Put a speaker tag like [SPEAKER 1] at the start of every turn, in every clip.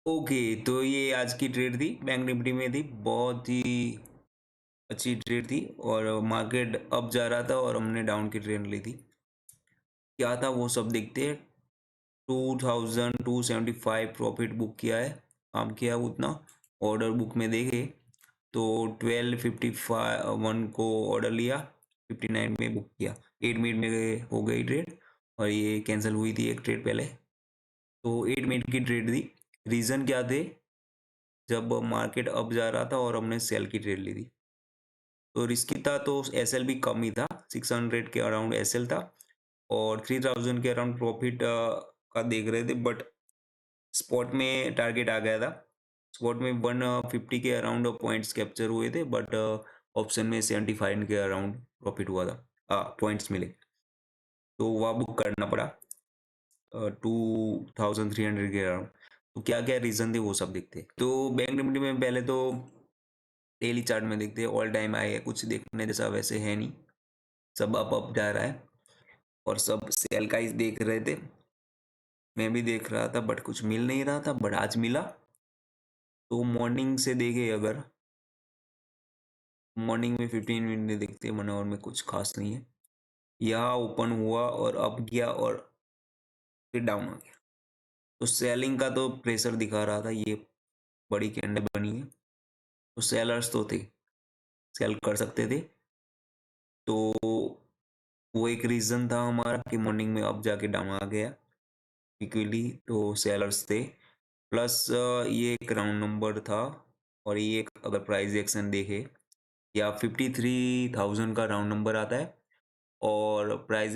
[SPEAKER 1] Okay, तो ये आज की ट्रेड थी, बैंक निफ्टी में थी, बहुत ही अच्छी ट्रेड थी और मार्केट अप जा रहा था और हमने डाउन की ट्रेड ली थी। क्या था वो सब देखते हैं। 2275 प्रॉफिट बुक किया है, काम किया है उतना। ऑर्डर बुक में देखे तो 12:55 को ऑर्डर लिया, 59 में बुक किया, 8 मिनट में हो गई ट्रेड और ये कैंसिल हुई थी एक ट्रेड पहले। तो 8 मिनट की ट्रेड थी। रीज़न क्या थे, जब मार्केट अप जा रहा था और हमने सेल की ट्रेड ली थी तो रिस्की था, तो एसएल भी कम ही था, 600 के अराउंड एसएल था और 3000 के अराउंड प्रॉफिट का देख रहे थे। बट स्पॉट में टारगेट आ गया था, स्पॉट में 150 के अराउंड पॉइंट्स कैप्चर हुए थे, बट ऑप्शन में 75 के अराउंड प्रॉफिट हुआ था, पॉइंट्स मिले, तो वह बुक करना पड़ा 2300 के अराउंड। तो क्या क्या रीज़न थे वो सब देखते हैं। तो बैंक निफ्टी में पहले तो डेली चार्ट में देखते हैं, ऑल टाइम हाई है, कुछ देखने जैसा वैसे है नहीं, सब अप जा रहा है और सब सेल का ही देख रहे थे। मैं भी देख रहा था बट कुछ मिल नहीं रहा था, बट आज मिला। तो मॉर्निंग से देखे अगर, मॉर्निंग में 15 मिनट देखते 1 आवर में कुछ खास नहीं है। यहाँ ओपन हुआ और अप गया और फिर डाउन आ गया, तो सेलिंग का तो प्रेशर दिखा रहा था, ये बड़ी कैंडल बनी है तो सेलर्स तो थे, सेल कर सकते थे। तो वो एक रीज़न था हमारा कि मॉर्निंग में अप जाके डाउन आ गया इक्वली, तो सेलर्स थे। प्लस ये एक राउंड नंबर था और ये एक अगर प्राइस एक्शन देखे या 53,000 का राउंड नंबर आता है और प्राइस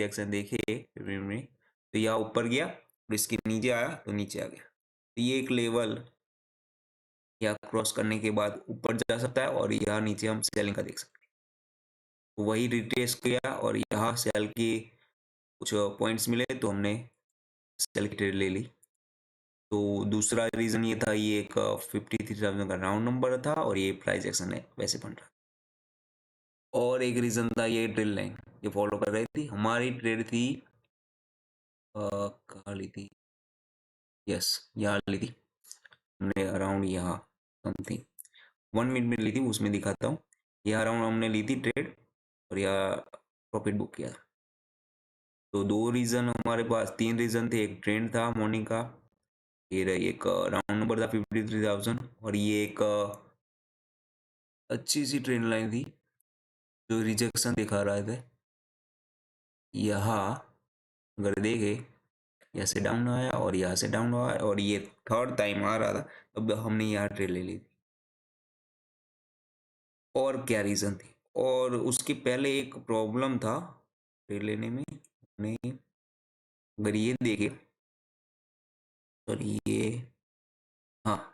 [SPEAKER 1] एक्शन देखे में, तो यहाँ ऊपर गया और इसके नीचे आया तो नीचे आ गया, तो ये एक लेवल यहाँ क्रॉस करने के बाद ऊपर जा सकता है और यहाँ नीचे हम सेलिंग का देख सकते हैं। तो वही रिट्रेस किया और यहाँ सेल की कुछ पॉइंट्स मिले तो हमने सेल की ट्रेड ले ली। तो दूसरा रीज़न ये था, ये एक 53,000 का राउंड नंबर था और ये प्राइस एक्शन है वैसे बन रहा। और एक रीज़न था ये ट्रेल लाइन, ये फॉलो कर रही थी, हमारी ट्रेड थी कहाँ ली थी, यस यहाँ ली थी हमने अराउंड यहाँ समथिंग 1 मिनट में ली थी, उसमें दिखाता हूँ। यहाँ अराउंड हमने ली थी ट्रेड और यहाँ प्रॉफिट बुक किया। तो दो रीज़न हमारे पास, तीन रीज़न थे, एक ट्रेंड था मॉर्निंग का, ये रही एक राउंड नंबर था 53,000 और ये एक अच्छी सी ट्रेंड लाइन थी जो रिजेक्शन दिखा रहा था। यहाँ अगर देखे, यहाँ से डाउन आया और यहाँ से डाउन आया और ये थर्ड टाइम आ रहा था, तब हमने यहाँ ट्रेड ले ली थी। और क्या रीज़न थी, और उसके पहले एक प्रॉब्लम था ट्रेड लेने में, हमने अगर ये देखे, सॉरी ये, हाँ,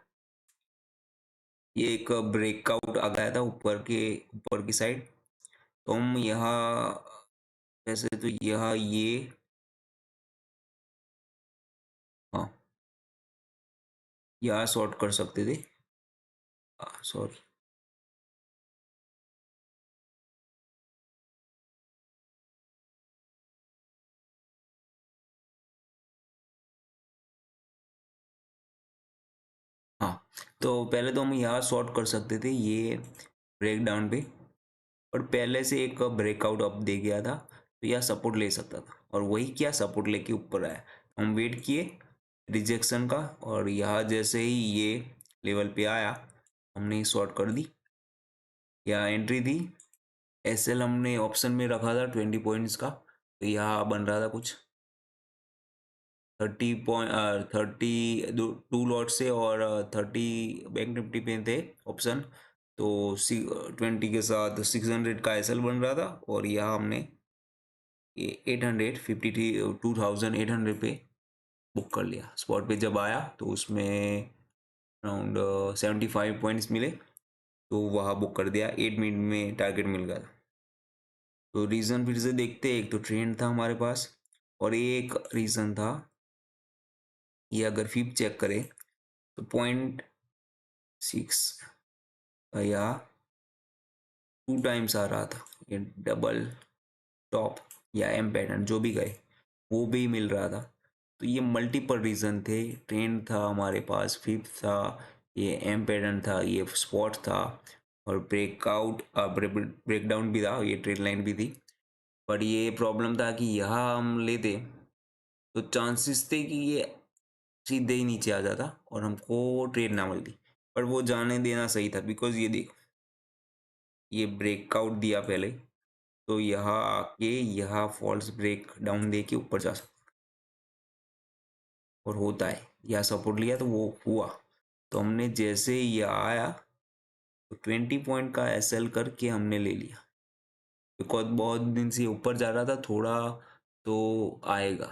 [SPEAKER 1] ये एक ब्रेकआउट आ गया था ऊपर की साइड। तो हम यहाँ, वैसे तो यहाँ ये, हाँ, यहाँ शॉर्ट कर सकते थे, सॉरी, हाँ, तो पहले तो हम यहाँ शॉर्ट कर सकते थे ये ब्रेक डाउन पे, और पहले से एक ब्रेकआउट अप दे गया था तो यह सपोर्ट ले सकता था और वही क्या सपोर्ट लेके ऊपर आया। हम वेट किए रिजेक्शन का और यहाँ जैसे ही ये लेवल पे आया हमने शॉर्ट कर दी, यहाँ एंट्री दी। एसएल हमने ऑप्शन में रखा था 20 पॉइंट्स का, तो यहाँ बन रहा था कुछ 30 टू लॉट से और 30 बैंक निफ्टी पे थे ऑप्शन, तो 20 के साथ 600 का एसएल बन रहा था और यहाँ हमने ये 853 2800 पे बुक कर लिया। स्पॉट पे जब आया तो उसमें अराउंड 75 पॉइंट्स मिले, तो वहाँ बुक कर दिया, 8 मिनट में टारगेट मिल गया। तो रीज़न फिर से देखते, एक तो ट्रेंड था हमारे पास और एक रीज़न था, ये अगर फिप चेक करें तो 0.6 या 2 टाइम्स आ रहा था, ये डबल टॉप या एम पैटर्न जो भी गए वो भी मिल रहा था। तो ये मल्टीपल रीज़न थे। ट्रेंड था हमारे पास, फिफ्थ था, ये एम पैटर्न था, ये स्पॉट था और ब्रेकआउट ब्रेकडाउन भी था, ये ट्रेड लाइन भी थी। पर ये प्रॉब्लम था कि यहाँ हम लेते तो चांसेस थे कि ये सीधे ही नीचे आ जाता और हमको ट्रेड ना मिलती। पर वो जाने देना सही था, बिकॉज़ ये देखो, ये ब्रेकआउट दिया पहले, तो यहाँ आके यहाँ फॉल्स ब्रेक डाउन दे के ऊपर जा सकता और होता है। यहाँ सपोर्ट लिया तो वो हुआ। तो हमने जैसे ही ये आया तो 20 पॉइंट का एसएल करके हमने ले लिया, बिकॉज़ बहुत दिन से ऊपर जा रहा था, थोड़ा तो आएगा।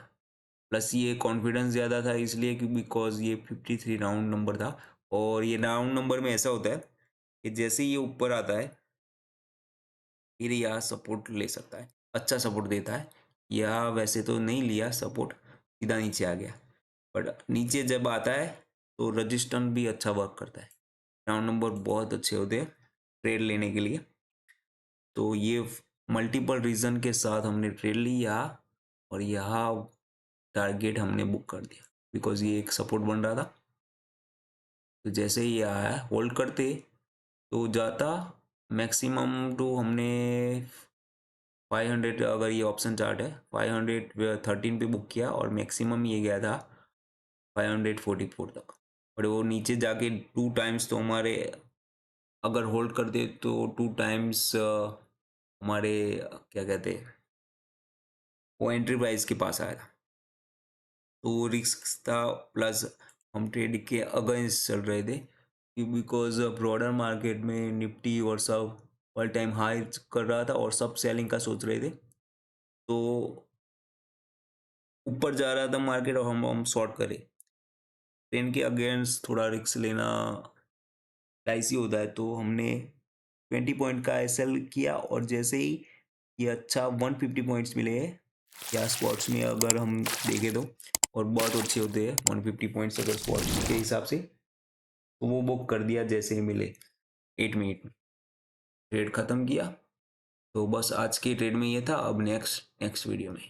[SPEAKER 1] प्लस ये कॉन्फिडेंस ज़्यादा था इसलिए कि बिकॉज़ ये 53 राउंड नंबर था और ये राउंड नंबर में ऐसा होता है कि जैसे ही ये ऊपर आता है, फिर यहाँ सपोर्ट ले सकता है, अच्छा सपोर्ट देता है। या वैसे तो नहीं लिया सपोर्ट, सीधा नीचे आ गया। बट नीचे जब आता है तो रजिस्टेंस भी अच्छा वर्क करता है। राउंड नंबर बहुत अच्छे होते हैं ट्रेड लेने के लिए। तो ये मल्टीपल रीज़न के साथ हमने ट्रेड लिया और यहाँ टारगेट हमने बुक कर दिया, बिकॉज़ ये एक सपोर्ट बन रहा था। तो जैसे ही आया होल्ड करते तो जाता मैक्सिमम टू हमने 500, अगर ये ऑप्शन चार्ट है 513 पे बुक किया और मैक्सिमम ये गया था 544 तक। और वो नीचे जाके 2 टाइम्स तो हमारे, अगर होल्ड करते तो 2 टाइम्स हमारे क्या कहते हैं, वो एंट्री प्राइस के पास आया था। तो रिस्क था, प्लस हम ट्रेड के अगेंस्ट चल रहे थे कि बिकॉज ब्रॉडर मार्केट में निफ्टी और सब ऑल टाइम हाई कर रहा था और सब सेलिंग का सोच रहे थे। तो ऊपर जा रहा था मार्केट और हम शॉर्ट करे। ट्रेंड के अगेंस्ट थोड़ा रिस्क लेना डाइसी होता है, तो हमने 20 पॉइंट का एसएल किया और जैसे ही ये अच्छा 150 पॉइंट्स मिले हैं या स्पॉट्स में अगर हम देखें तो, और बहुत अच्छे होते हैं 150 पॉइंट्स अगर स्पॉट्स के हिसाब से, तो वो बुक कर दिया जैसे ही मिले 8 मिनट में, ट्रेड ख़त्म किया। तो बस आज के ट्रेड में ये था। अब नेक्स्ट वीडियो में